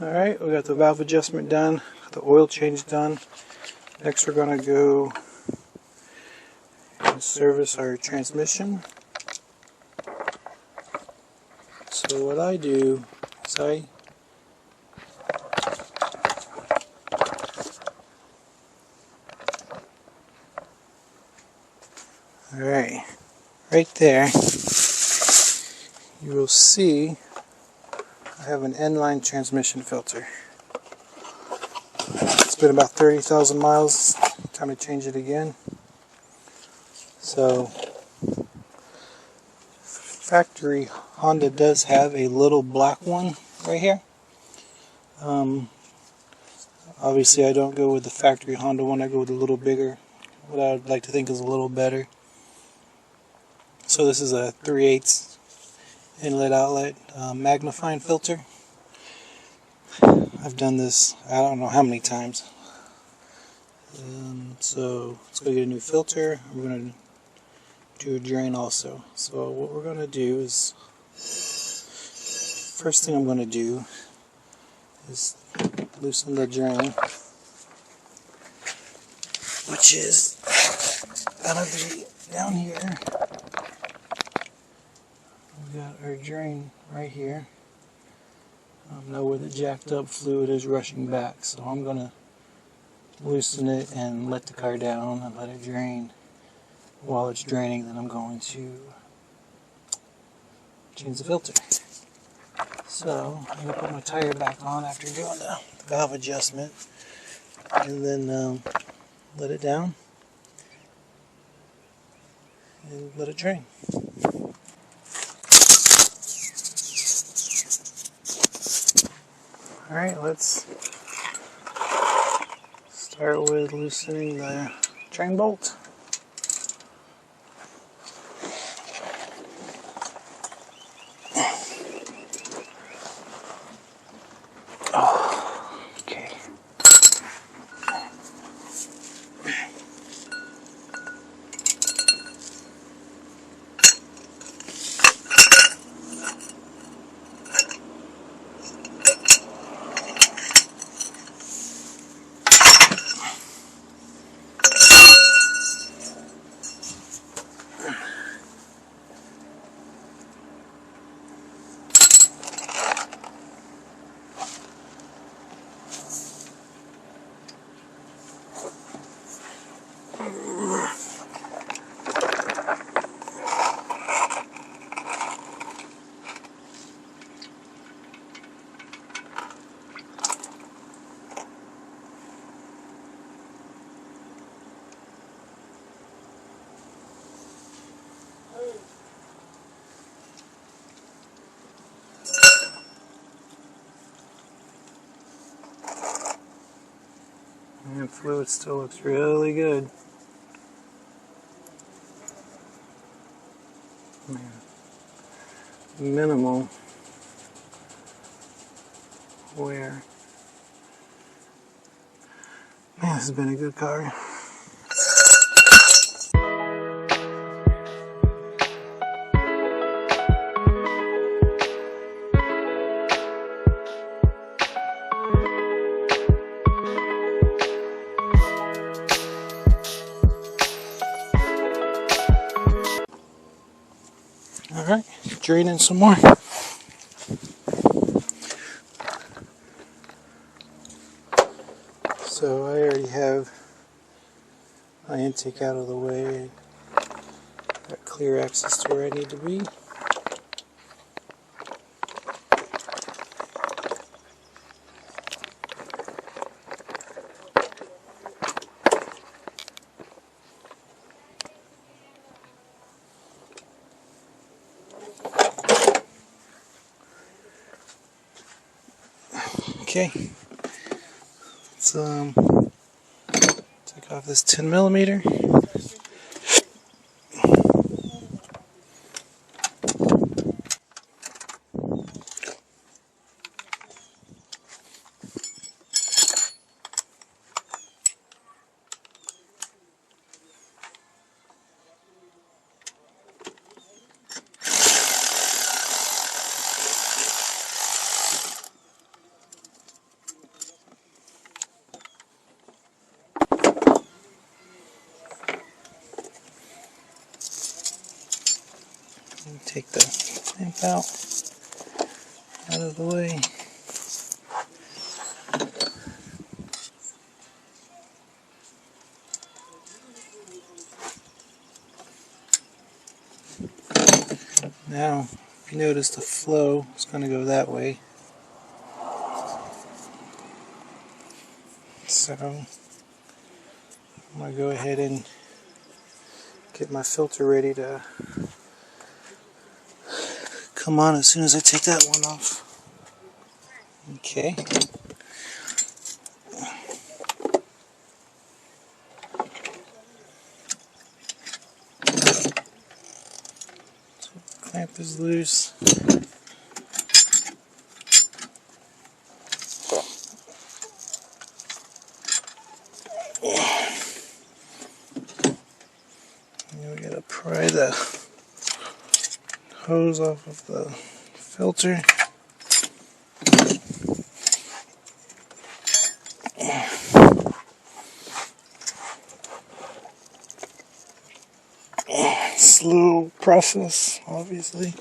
Alright, we got the valve adjustment done, the oil change done. Next we're going to go and service our transmission. So what I do is Alright, right there you will see I have an inline transmission filter. It's been about 30,000 miles, time to change it again. So factory Honda does have a little black one right here. Obviously I don't go with the factory Honda one, I go with a little bigger, what I would like to think is a little better. So this is a 3/8 inlet outlet Magnafine filter. I've done this I don't know how many times. So let's go get a new filter. I'm going to do a drain also. So what we're going to do is, first thing I'm going to do is loosen the drain, which is going to be down here. We got our drain right here. Now where the jacked up fluid is rushing back, so I'm going to loosen it and let the car down and let it drain. While it's draining, then I'm going to change the filter. So I'm going to put my tire back on after doing the valve adjustment, and then let it down and let it drain. Alright, let's start with loosening the drain bolt. Oh, okay. And fluid still looks really good. Minimal wear. Man, this has been a good car. Alright, draining some more. So I already have my intake out of the way. Got clear access to where I need to be. Okay, let's take off this 10mm. take the clamp out of the way. Now, if you notice, the flow is going to go that way. So, I'm going to go ahead and get my filter ready to come on as soon as I take that one off. Okay. Clamp is loose. Now we gotta pry the hose off of the filter. Slow process, obviously.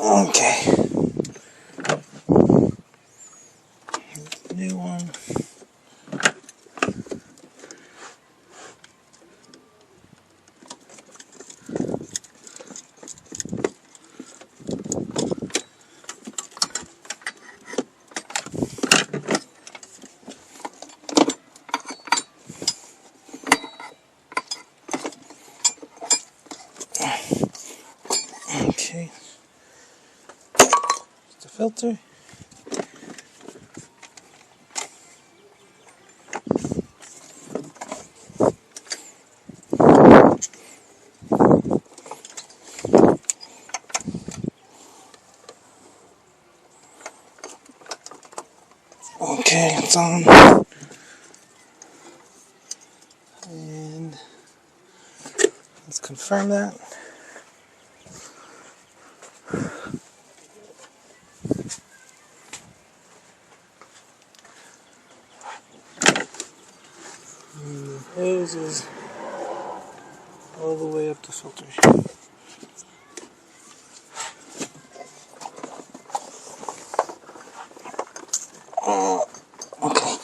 Okay. New one. Okay. The filter. Okay, it's on. And let's confirm that. And the hose is all the way up the filter. Okay.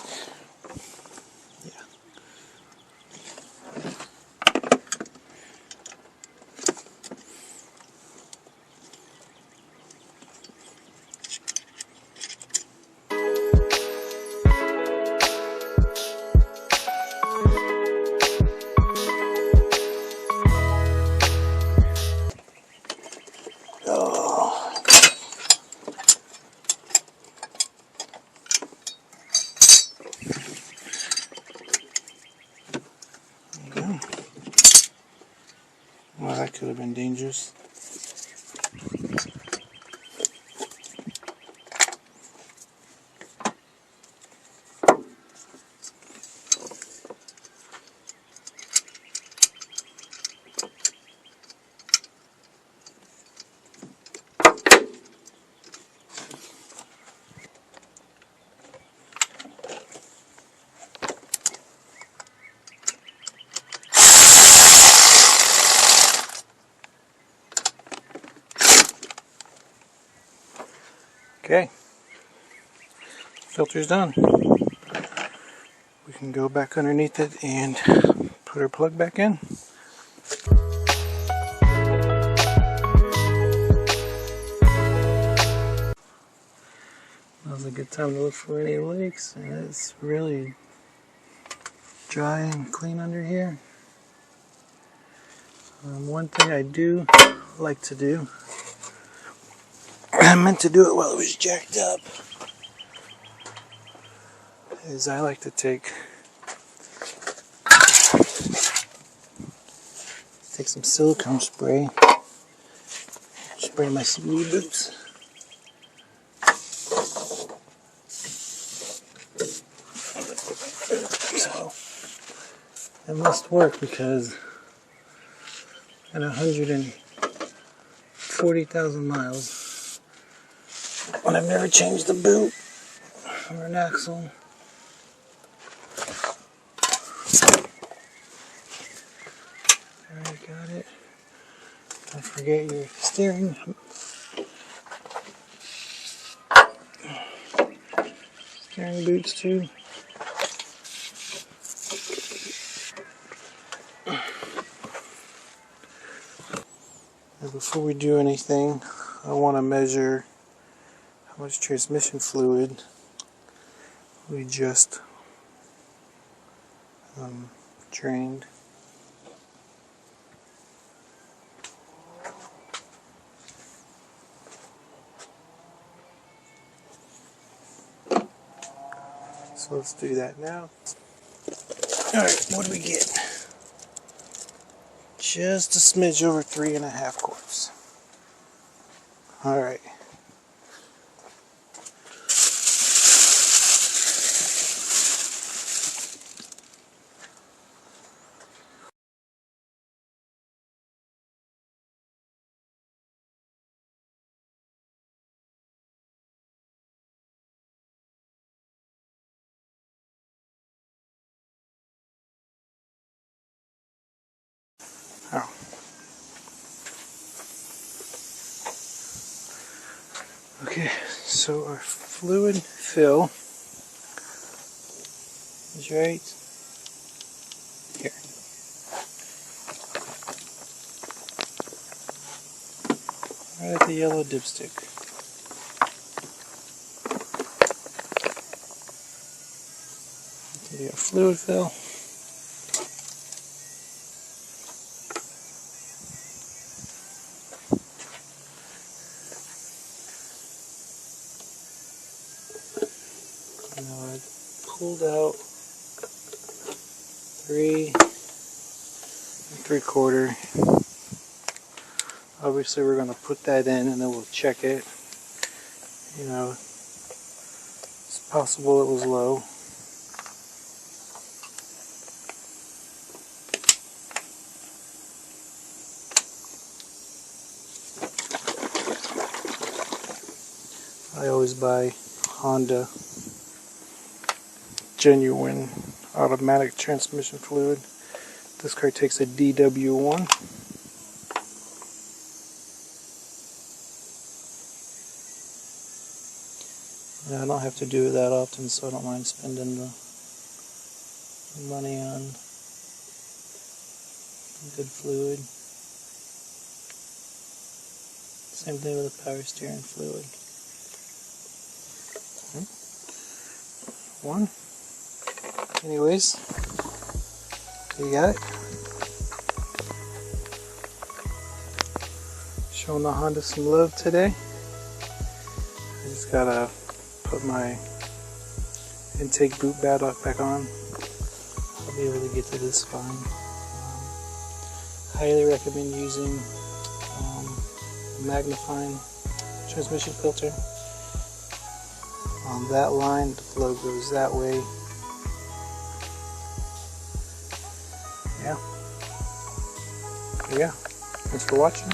Yeah. Oh. There you go. Well, that could have been dangerous. Okay, filter's done. We can go back underneath it and put our plug back in. Now's a good time to look for any leaks, and it's really dry and clean under here. One thing I do like to do, I meant to do it while it was jacked up, is I like to take some silicone spray, spray my CBD boots. So it must work, because at 140 40,000 miles. And I've never changed the boot or an axle. Alright, got it. Don't forget your steering boots too. And before we do anything, I want to measure how much transmission fluid we just drained. So let's do that now. Alright, what do we get? Just a smidge over 3.5 quarts. Alright. Oh. Okay, so our fluid fill is right here. Right at the yellow dipstick. So we got fluid fill. Now I pulled out 3 3/4. Obviously we're going to put that in and then we'll check it. You know, it's possible it was low. I always buy Honda genuine automatic transmission fluid. This car takes a DW1. And I don't have to do it that often, so I don't mind spending the money on good fluid. Same thing with the power steering fluid. One. Anyways, you got it. Showing the Honda some love today. I just gotta put my intake boot back on. I'll be able to get to this fine. Highly recommend using Magnafine transmission filter. On that line, the flow goes that way. Yeah. There you go. Thanks for watching.